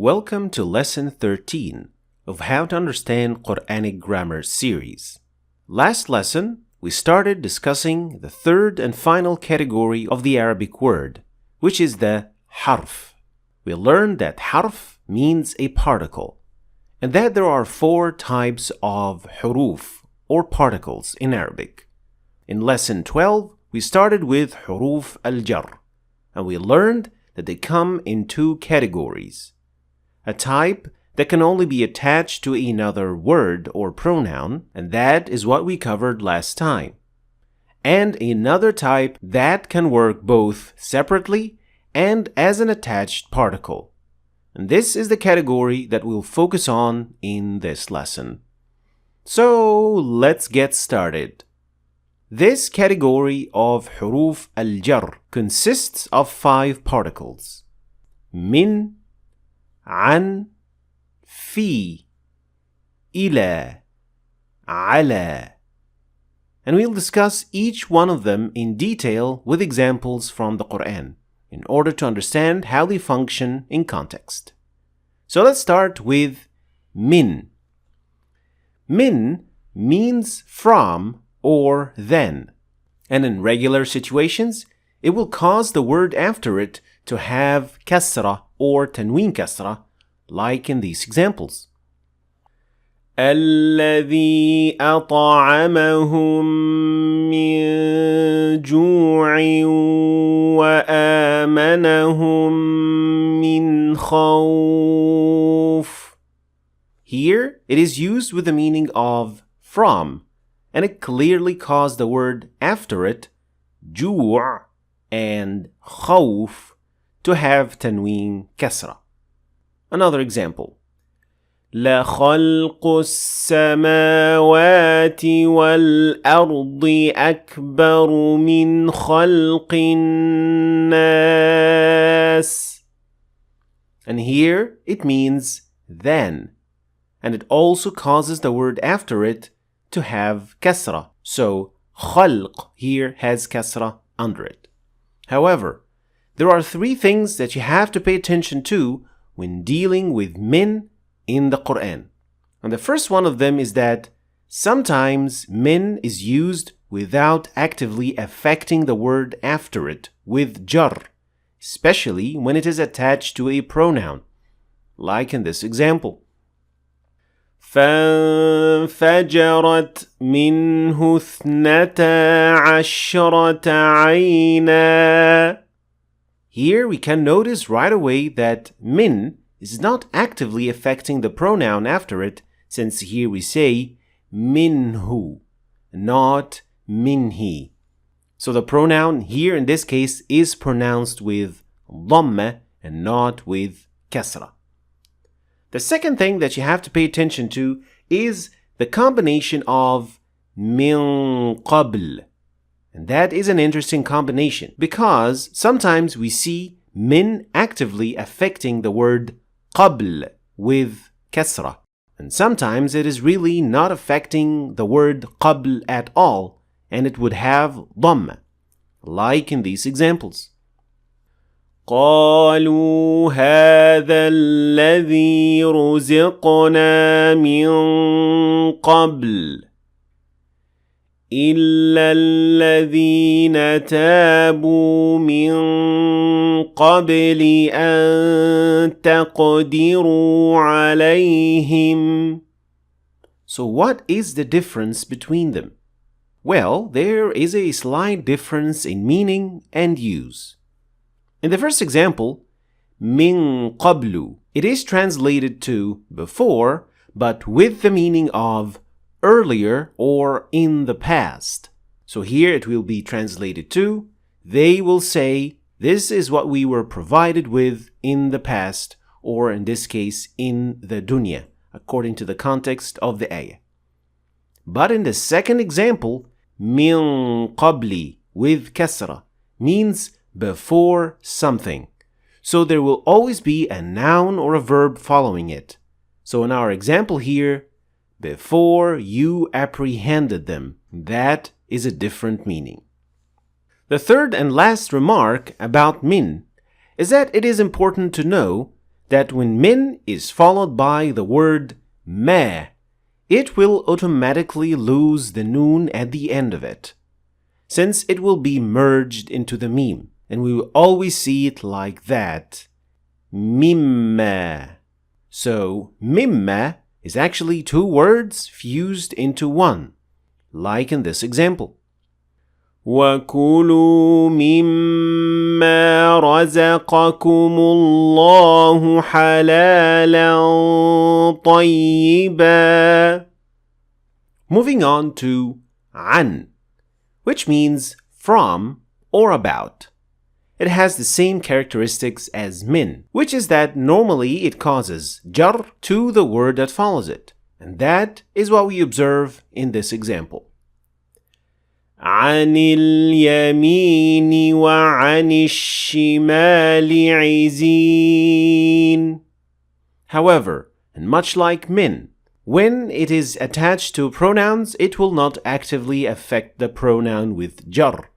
Welcome to Lesson 13 of How to Understand Quranic Grammar series. Last lesson, we started discussing the third and final category of the Arabic word, which is the Harf. We learned that Harf means a particle, and that there are four types of Huruf, or particles, in Arabic. In Lesson 12, we started with Huruf AL-Jarr, and we learned that they come in two categories. A type that can only be attached to another word or pronoun, and that is what we covered last time. And another type that can work both separately and as an attached particle. And this is the category that we'll focus on in this lesson. So let's get started. This category of Huruf AL-Jarr consists of 5 particles: min, عن, في, إلى, على. And we'll discuss each one of them in detail with examples from the Quran in order to understand how they function in context. So let's start with min. Min means from or then, and in regular situations, it will cause the word after it to have kasra or tanween kasra, like in these examples. الذي أطعمهم من جوع وآمنهم من خوف. Here, it is used with the meaning of from, and it clearly caused the word after it, جوع and خوف, to have tanween kasra. Another example. لخلق السماوات والأرض أكبر من خلق الناس. And here it means then, and it also causes the word after it to have kasra. So خلق here has kasra under it. However, there are 3 things that you have to pay attention to when dealing with min in the Quran. And the first one of them is that sometimes min is used without actively affecting the word after it with jar, especially when it is attached to a pronoun, like in this example. فانفجرت منه 12 عينا. Here we can notice right away that min is not actively affecting the pronoun after it, since here we say minhu, not minhi. So the pronoun here in this case is pronounced with dhamma and not with kasra. The second thing that you have to pay attention to is the combination of min qabl. And that is an interesting combination because sometimes we see min actively affecting the word qabl with kasra. And sometimes it is really not affecting the word qabl at all, and it would have dhamma, like in these examples. قالوا هذا الذي رزقنا من قبل إلا الذين تابوا من قبل أن تقدروا عليهم. So what is the difference between them? Well, there is a slight difference in meaning and use. In the first example, min qablu, it is translated to before, but with the meaning of earlier or in the past. So here it will be translated to, they will say, this is what we were provided with in the past, or in this case, in the dunya, according to the context of the ayah. But in the second example, min qabli with kasra means before something. So there will always be a noun or a verb following it. So in our example here, before you apprehended them, that is a different meaning. The third and last remark about min is that it is important to know that when min is followed by the word ma, it will automatically lose the noon at the end of it, since it will be merged into the mim, and we will always see it like that. Mimma. So, mimma is actually two words fused into one, like in this example. وَكُلُوا مِمَّا رَزَقَكُمُ اللَّهُ حَلَالًا طَيِّبًا. Moving on to an, which means from or about. It has the same characteristics as min, which is that normally it causes jar to the word that follows it. And that is what we observe in this example. عن اليمين وعن الشمال عزين. However, and much like min, when it is attached to pronouns, it will not actively affect the pronoun with jar,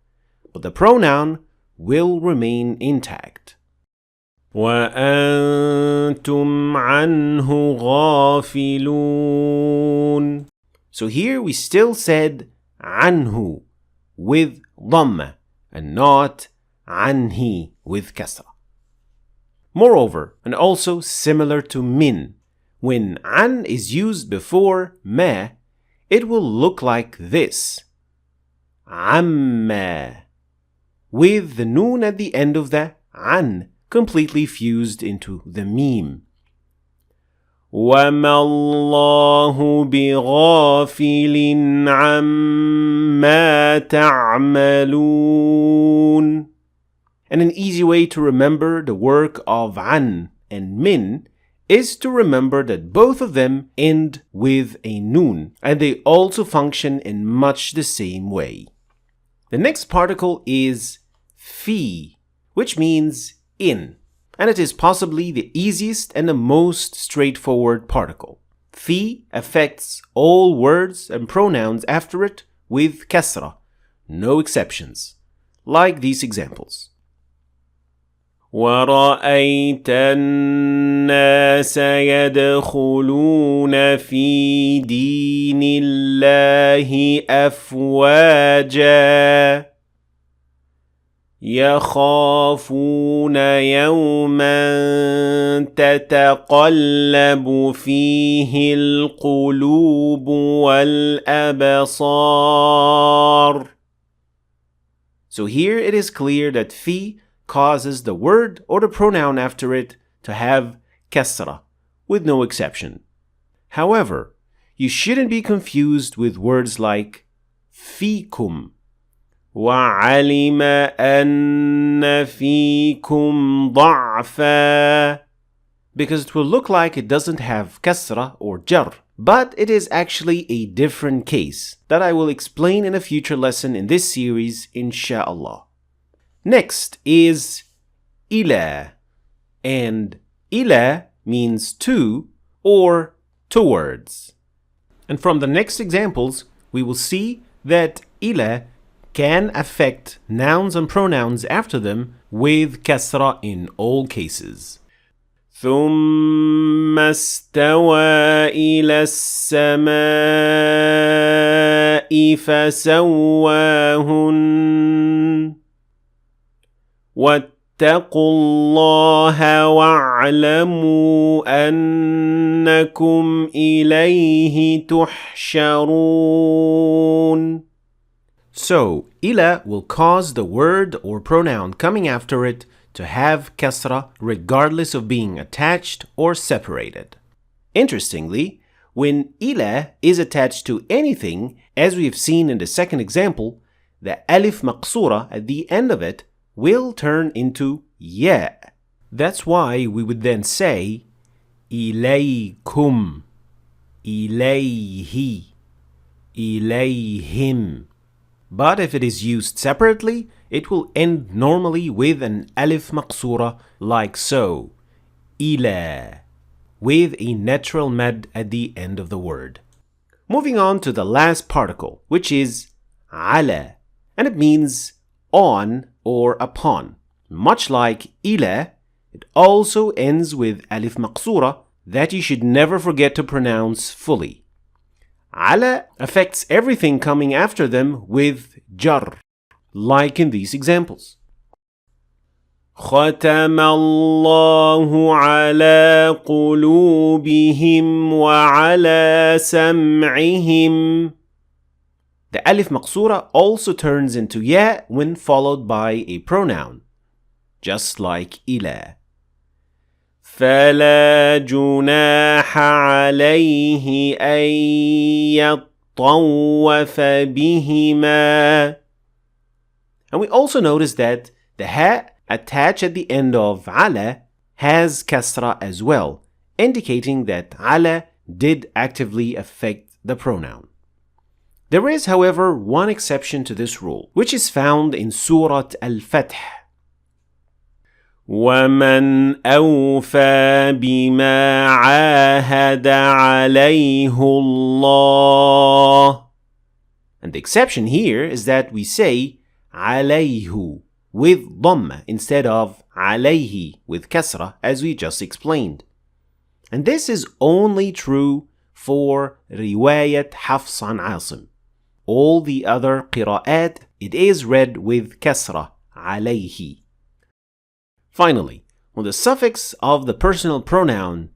but the pronoun will remain intact. وَأَنْتُمْ عَنْهُ غَافِلُونَ. So here we still said عنه with dhamma and not anhi with kasra. Moreover, and also similar to min, when an is used before ma, it will look like this. Amma, with the noon at the end of the an completely fused into the mim. وَمَا اللَّهُ بِغَافِلٍ عَمَّا تَعْمَلُونَ. And an easy way to remember the work of an and min is to remember that both of them end with a noon, and they also function in much the same way. The next particle is fi, which means in, and it is possibly the easiest and the most straightforward particle. Fi affects all words and pronouns after it with kasra, no exceptions, like these examples. وَرَأَيْتَ النَّاسَ يَدْخُلُونَ فِي دِينِ اللَّهِ أَفْوَاجًا يَخَافُونَ يَوْمًا تَتَقَلَّبُ فِيهِ الْقُلُوبُ وَالْأَبْصَارُ. So here it is clear that fi causes the word or the pronoun after it to have kasra, with no exception. However, you shouldn't be confused with words like fikum, وَعَلِمَ أَنَّ فِيكُمْ ضَعْفًا, because it will look like it doesn't have kasra or jar, but it is actually a different case that I will explain in a future lesson in this series, insha'Allah. Next is ila, and ila means to or towards. And from the next examples, we will see that ila can affect nouns and pronouns after them with kasra in all cases. ثم استوى إلى السماء فسواهن واتقوا الله واعلموا أنكم إليه تحشرون. So, ila will cause the word or pronoun coming after it to have kasra regardless of being attached or separated. Interestingly, when ila is attached to anything, as we have seen in the second example, the alif maqsura at the end of it will turn into ya. That's why we would then say ilaykum, ilayhi, ilayhim. But if it is used separately, it will end normally with an alif maqsura like so, ila, with a natural mad at the end of the word. Moving on to the last particle, which is ala, and it means on or upon. Much like ila, it also ends with alif maqsura that you should never forget to pronounce fully. Ala affects everything coming after them with jar, like in these examples. ختم الله على قلوبهم وعلى سمعهم. The alif maqsura also turns into ya when followed by a pronoun, just like ila. فلا جناح عليه أن يطوف بهما. And we also notice that the ha attached at the end of ala has kasra as well, indicating that ala did actively affect the pronoun. There is, however, one exception to this rule, which is found in Surah Al-Fath. وَمَنْ أَوْفَى بِمَا عَاهَدَ عَلَيْهِ اللَّهُ. And the exception here is that we say عَلَيْهُ with dhamma instead of alayhi with kasra, as we just explained. And this is only true for riwayat Hafs an Asim. All the other qira'at, it is read with kasra, alayhi. Finally, when the suffix of the personal pronoun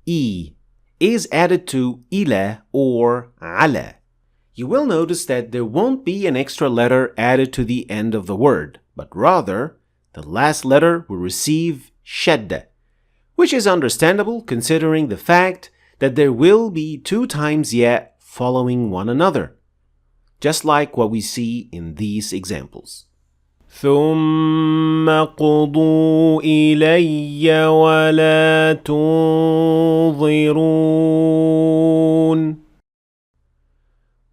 I is added to ila or ala, you will notice that there won't be an extra letter added to the end of the word, but rather the last letter will receive shadda, which is understandable considering the fact that there will be 2 times ya following one another, just like what we see in these examples. ثم قضوا إلي ولا تنظرون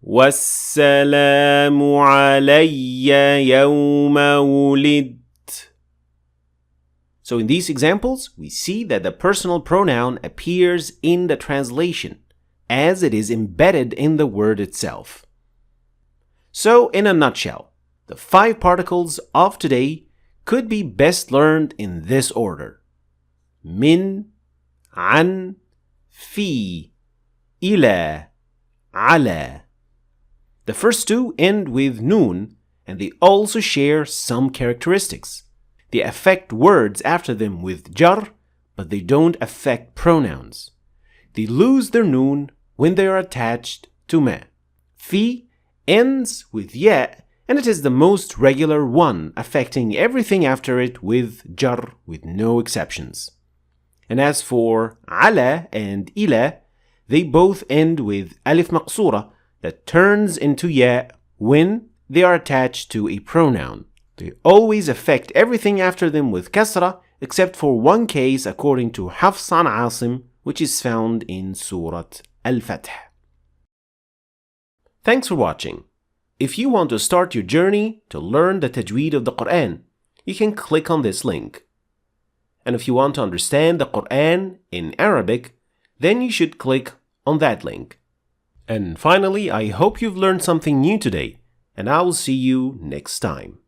والسلام علي يوم ولدت. So in these examples, we see that the personal pronoun appears in the translation, as it is embedded in the word itself. So in a nutshell, the 5 particles of today could be best learned in this order: min, an, fi, ila, ala. The first 2 end with noon, and they also share some characteristics. They affect words after them with jar, but they don't affect pronouns. They lose their noon when they are attached to ma. Fi ends with ya, and it is the most regular one, affecting everything after it with jar with no exceptions. And as for ala and ila, they both end with alif maqsura that turns into ya when they are attached to a pronoun. They always affect everything after them with kasra, except for one case according to Hafs an Asim, which is found in Surah Al-Fath. Thanks for watching. If you want to start your journey to learn the tajweed of the Quran, you can click on this link. And if you want to understand the Quran in Arabic, then you should click on that link. And finally, I hope you've learned something new today, and I will see you next time.